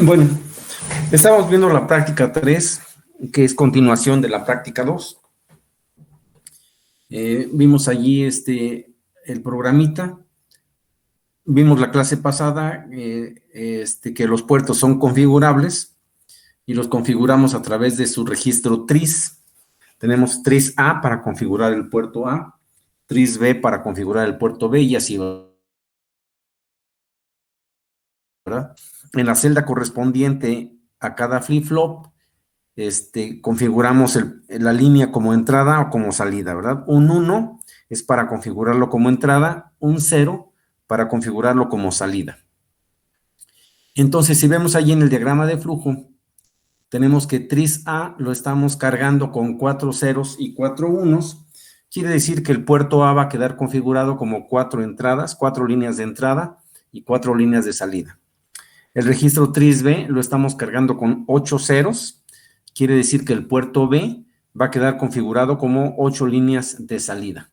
Bueno, estamos viendo la práctica 3, que es continuación de la práctica 2. Vimos allí el programita. Vimos la clase pasada que los puertos son configurables y los configuramos a través de su registro TRIS. Tenemos TRIS A para configurar el puerto A, TRIS B para configurar el puerto B y así, ¿verdad? En la celda correspondiente a cada flip-flop, configuramos la línea como entrada o como salida, ¿verdad? Un 1 es para configurarlo como entrada, un 0 para configurarlo como salida. Entonces, si vemos allí en el diagrama de flujo, tenemos que TRIS A lo estamos cargando con 4 ceros y 4 unos. Quiere decir que el puerto A va a quedar configurado como 4 entradas, 4 líneas de entrada y 4 líneas de salida. El registro TRIS B lo estamos cargando con 8 ceros. Quiere decir que el puerto B va a quedar configurado como 8 líneas de salida.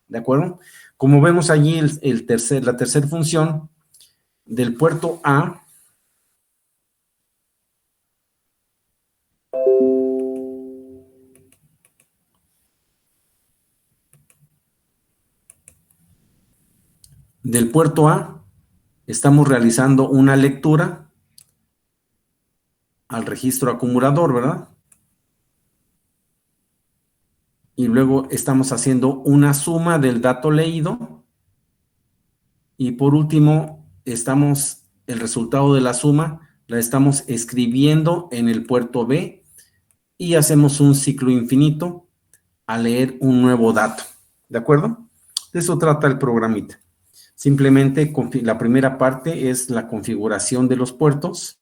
¿De acuerdo? Como vemos allí la tercera función del puerto A, estamos realizando una lectura al registro acumulador, ¿verdad? Y luego estamos haciendo una suma del dato leído. Y por último, el resultado de la suma la estamos escribiendo en el puerto B y hacemos un ciclo infinito a leer un nuevo dato. ¿De acuerdo? De eso trata el programita. Simplemente la primera parte es la configuración de los puertos.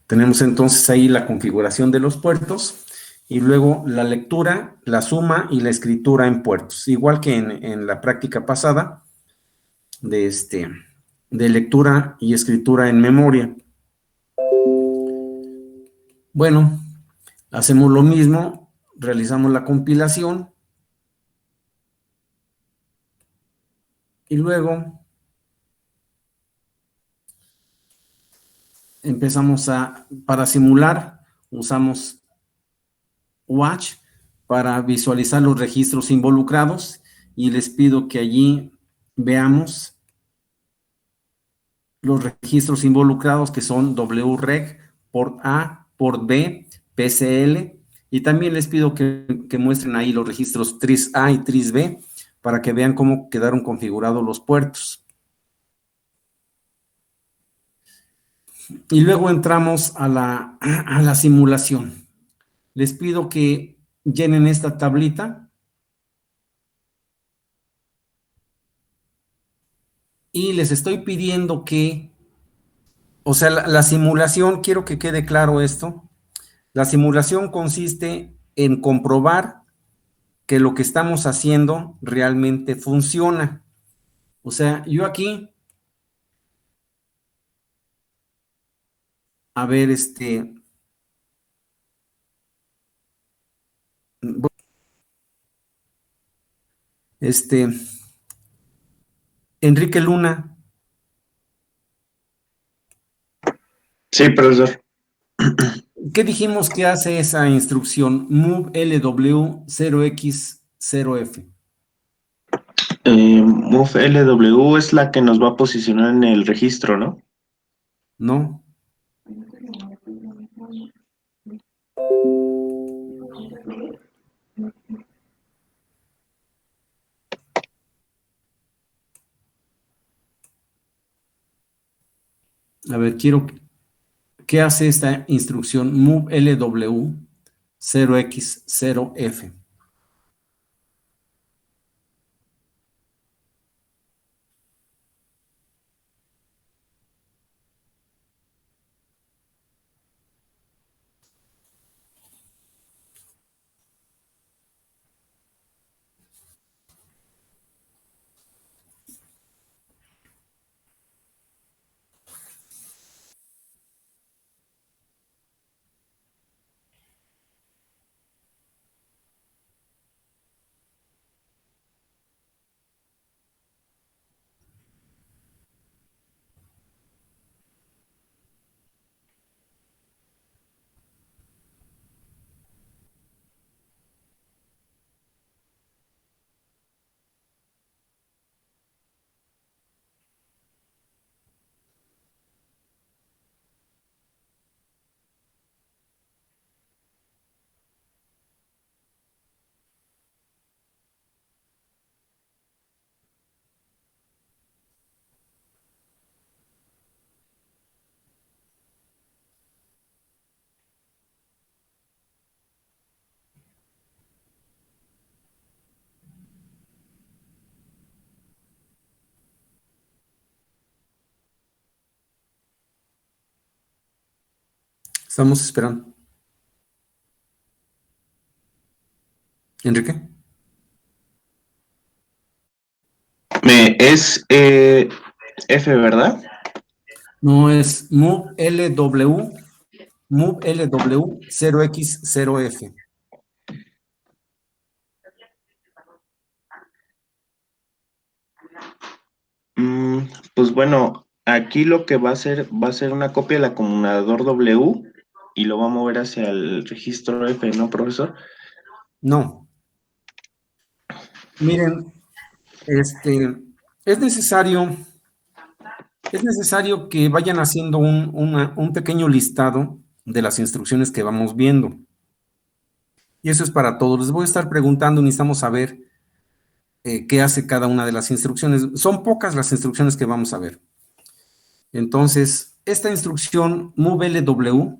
Tenemos entonces ahí la configuración de los puertos y luego la lectura, la suma y la escritura en puertos. Igual que en la práctica pasada de lectura y escritura en memoria. Bueno, hacemos lo mismo, realizamos la compilación y luego para simular, usamos Watch para visualizar los registros involucrados y les pido que allí veamos los registros involucrados que son WREG, port A, port B, PCL y también les pido que muestren ahí los registros TRIS A y TRIS B para que vean cómo quedaron configurados los puertos. Y luego entramos a la simulación. Les pido que llenen esta tablita y les estoy pidiendo o sea, la simulación, quiero que quede claro esto, la simulación consiste en comprobar que lo que estamos haciendo realmente funciona. O sea, yo aquí, a ver, este, Enrique Luna, Sí, profesor. ¿qué dijimos que hace esa instrucción? Move LW 0x0f. Move LW es la que nos va a posicionar en el registro, ¿no? ¿No? A ver, ¿qué hace esta instrucción? Move LW 0x0f. Estamos esperando. Enrique. Es F, ¿verdad? No, es move LW 0x0f. Pues bueno, aquí lo que va a ser una copia del acumulador W y lo va a mover hacia el registro F, ¿no, profesor? No. Miren, es necesario, es necesario que vayan haciendo un pequeño listado de las instrucciones que vamos viendo. Y eso es para todos. Les voy a estar preguntando, necesitamos saber qué hace cada una de las instrucciones. Son pocas las instrucciones que vamos a ver. Entonces, esta instrucción MoveLW,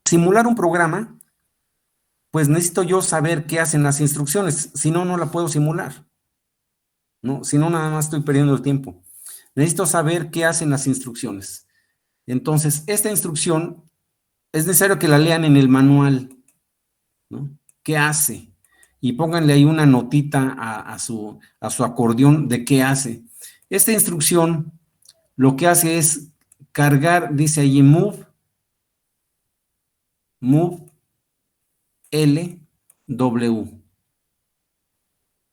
simular un programa, pues necesito yo saber qué hacen las instrucciones, si no, no la puedo simular, ¿no? Si no, nada más estoy perdiendo el tiempo. Necesito saber qué hacen las instrucciones. Entonces, esta instrucción es necesario que la lean en el manual, ¿no? ¿Qué hace? Y pónganle ahí una notita a su acordeón de qué hace. Esta instrucción lo que hace es cargar, dice ahí move L, W.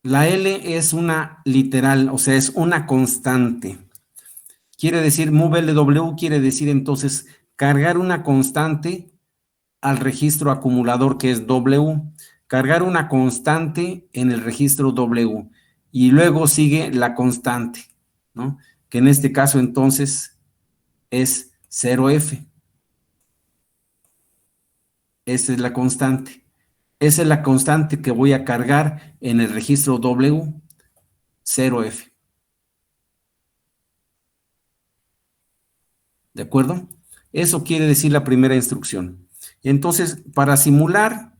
La L es una literal, o sea, es una constante. Quiere decir, move LW quiere decir entonces cargar una constante al registro acumulador que es W, cargar una constante en el registro W y luego sigue la constante, ¿no? Que en este caso entonces es 0F. Esa es la constante. Esa es la constante que voy a cargar en el registro W, 0F. ¿De acuerdo? Eso quiere decir la primera instrucción. Entonces, para simular,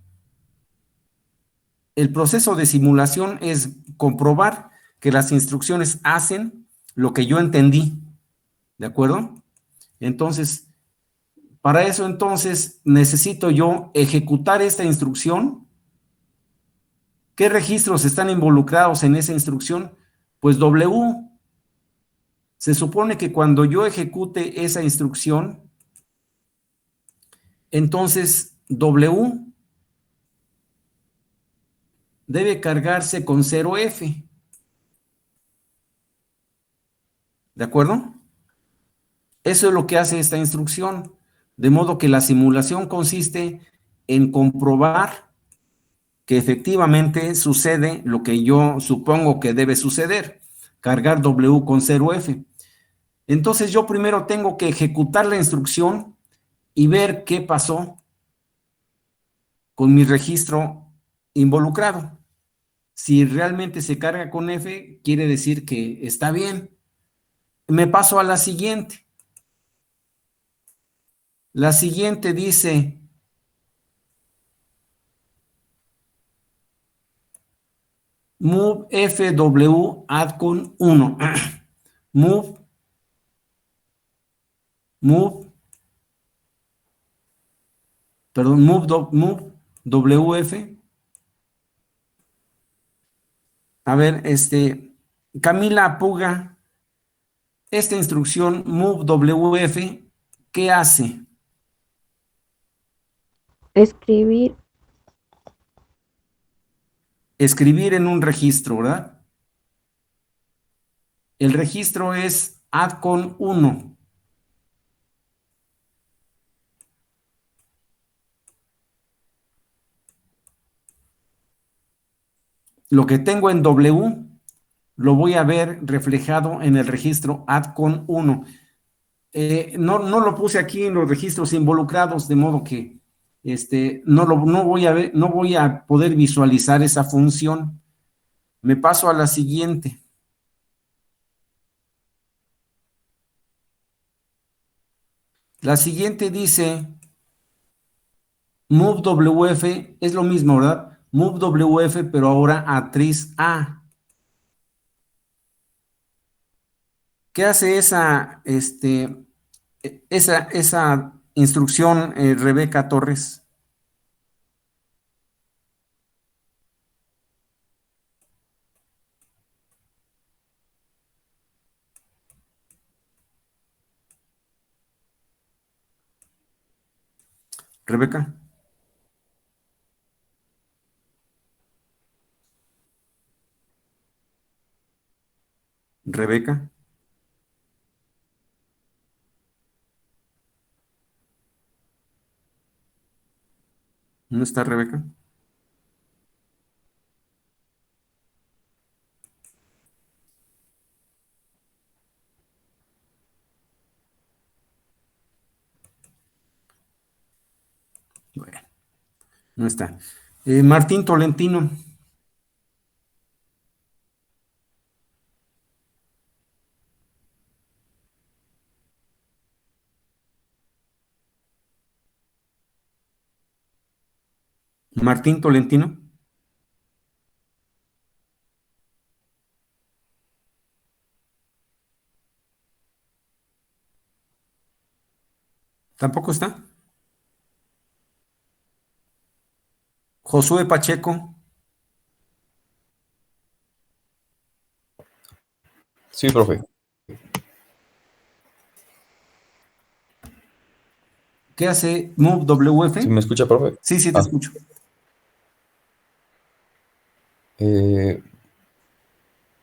el proceso de simulación es comprobar que las instrucciones hacen lo que yo entendí. ¿De acuerdo? Entonces, para eso entonces necesito yo ejecutar esta instrucción. ¿Qué registros están involucrados en esa instrucción? Pues W. Se supone que cuando yo ejecute esa instrucción, entonces W debe cargarse con 0F. ¿De acuerdo? Eso es lo que hace esta instrucción. De modo que la simulación consiste en comprobar que efectivamente sucede lo que yo supongo que debe suceder, cargar W con 0F. Entonces yo primero tengo que ejecutar la instrucción y ver qué pasó con mi registro involucrado. Si realmente se carga con F, quiere decir que está bien. Me paso a la siguiente. La siguiente dice, move FW add con 1. move WF. A ver, Camila Puga, esta instrucción move WF, ¿qué hace? Escribir. Escribir en un registro, ¿verdad? El registro es add con 1. Lo que tengo en W lo voy a ver reflejado en el registro add con 1. No lo puse aquí en los registros involucrados, de modo que no voy a poder visualizar esa función. Me paso a la siguiente. La siguiente dice, move WF, es lo mismo, ¿verdad? Move WF, pero ahora atriz A. ¿Qué hace esa esa instrucción, Rebeca Torres. Rebeca. Rebeca. ¿No está Rebeca? Bueno, no está. Martín Tolentino. Martín Tolentino. ¿Tampoco está? Josué Pacheco. Sí, profe. ¿Qué hace Move WF? ¿Sí me escucha, profe? Sí, sí, te escucho.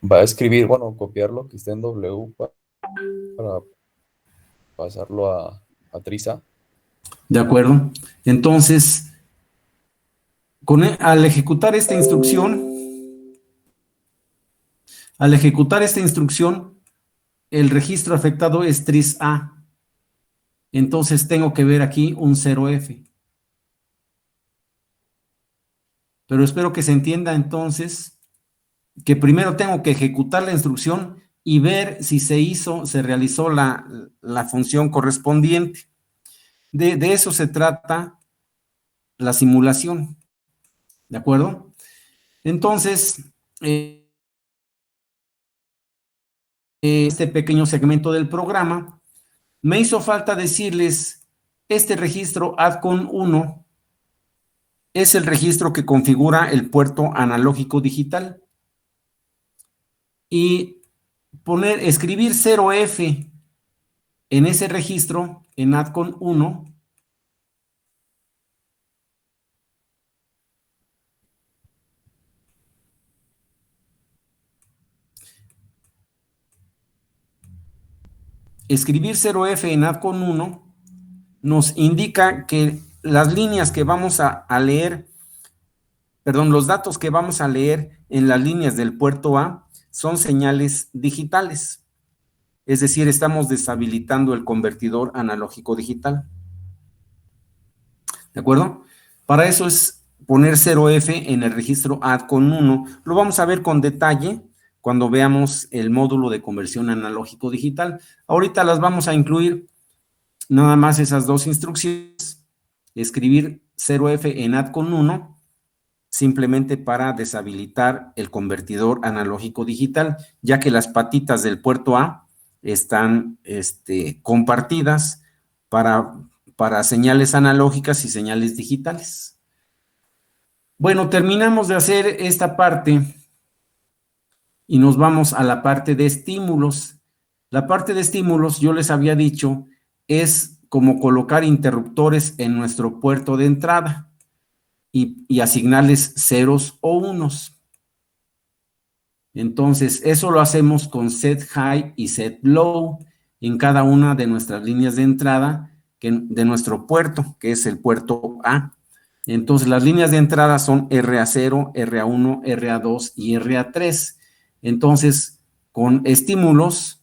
Va a escribir, bueno, copiar lo que está en W para pasarlo a Trisa. De acuerdo. Entonces, al ejecutar esta instrucción, el registro afectado es tris A. Entonces tengo que ver aquí un 0F. Pero espero que se entienda entonces que primero tengo que ejecutar la instrucción y ver si se realizó la función correspondiente. De eso se trata la simulación. ¿De acuerdo? Entonces, este pequeño segmento del programa, me hizo falta decirles, este registro ADCON 1 es el registro que configura el puerto analógico digital. Y escribir 0F en ese registro, en ADCON 1, escribir 0F en ADCON 1 nos indica que las líneas que vamos a leer, perdón, los datos que vamos a leer en las líneas del puerto A son señales digitales. Es decir, estamos deshabilitando el convertidor analógico digital. ¿De acuerdo? Para eso es poner 0F en el registro ADCON 1. Lo vamos a ver con detalle cuando veamos el módulo de conversión analógico digital. Ahorita las vamos a incluir nada más esas dos instrucciones. Escribir 0F en ADCON 1 simplemente para deshabilitar el convertidor analógico digital, ya que las patitas del puerto A están compartidas para señales analógicas y señales digitales. Bueno, terminamos de hacer esta parte y nos vamos a la parte de estímulos. La parte de estímulos, yo les había dicho, es como colocar interruptores en nuestro puerto de entrada y asignarles ceros o unos. Entonces, eso lo hacemos con set high y set low en cada una de nuestras líneas de entrada de nuestro puerto, que es el puerto A. Entonces, las líneas de entrada son RA0, RA1, RA2 y RA3. Entonces, con estímulos,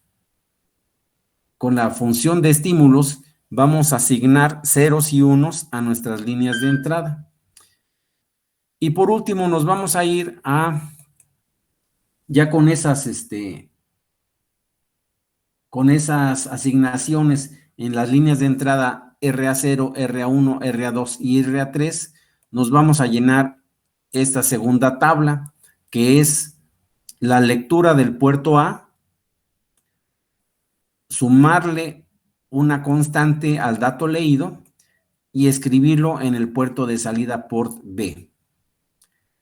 con la función de estímulos, vamos a asignar ceros y unos a nuestras líneas de entrada. Y por último, nos vamos a ir ya con esas asignaciones en las líneas de entrada RA0, RA1, RA2 y RA3, nos vamos a llenar esta segunda tabla, que es la lectura del puerto A, sumarle una constante al dato leído y escribirlo en el puerto de salida port B.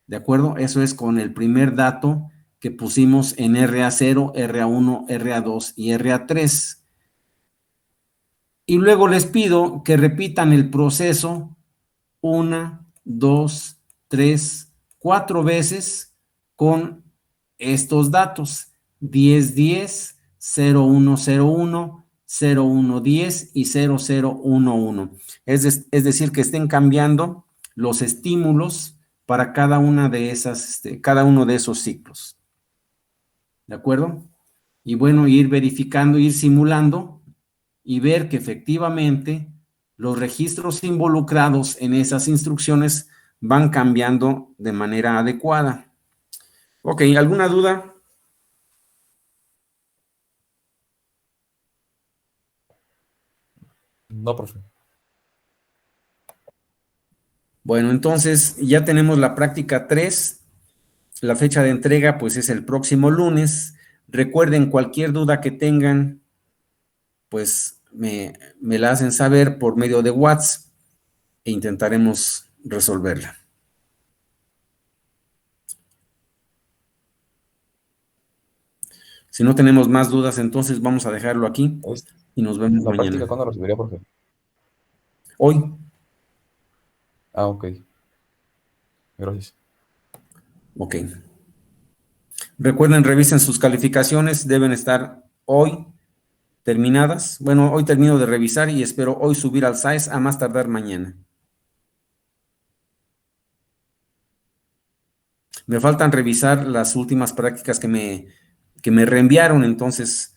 ¿De acuerdo? Eso es con el primer dato que pusimos en RA0, RA1, RA2 y RA3. Y luego les pido que repitan el proceso 1, 2, 3, 4 veces con estos datos: 1010, 0101, 0110 y 0011. Es decir, que estén cambiando los estímulos para cada una de esas, cada uno de esos ciclos. ¿De acuerdo? Y bueno, ir verificando, ir simulando y ver que efectivamente los registros involucrados en esas instrucciones van cambiando de manera adecuada. Ok, ¿alguna duda? No, profe. Bueno, entonces ya tenemos la práctica 3. La fecha de entrega pues es el próximo lunes. Recuerden, cualquier duda que tengan, pues me la hacen saber por medio de WhatsApp e intentaremos resolverla. Si no tenemos más dudas, entonces vamos a dejarlo aquí y nos vemos ¿La mañana. práctica cuándo la subiría, profe? Hoy. Ah, ok. Gracias. Ok. Recuerden, revisen sus calificaciones, deben estar hoy terminadas. Bueno, hoy termino de revisar y espero hoy subir al SAES a más tardar mañana. Me faltan revisar las últimas prácticas que me reenviaron, entonces,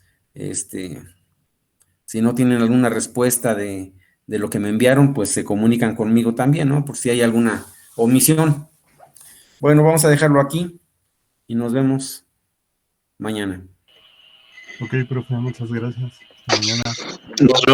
si no tienen alguna respuesta de lo que me enviaron, pues se comunican conmigo también, ¿no? Por si hay alguna omisión. Bueno, vamos a dejarlo aquí y nos vemos mañana. Ok, profe, muchas gracias. Hasta mañana. Nos vemos.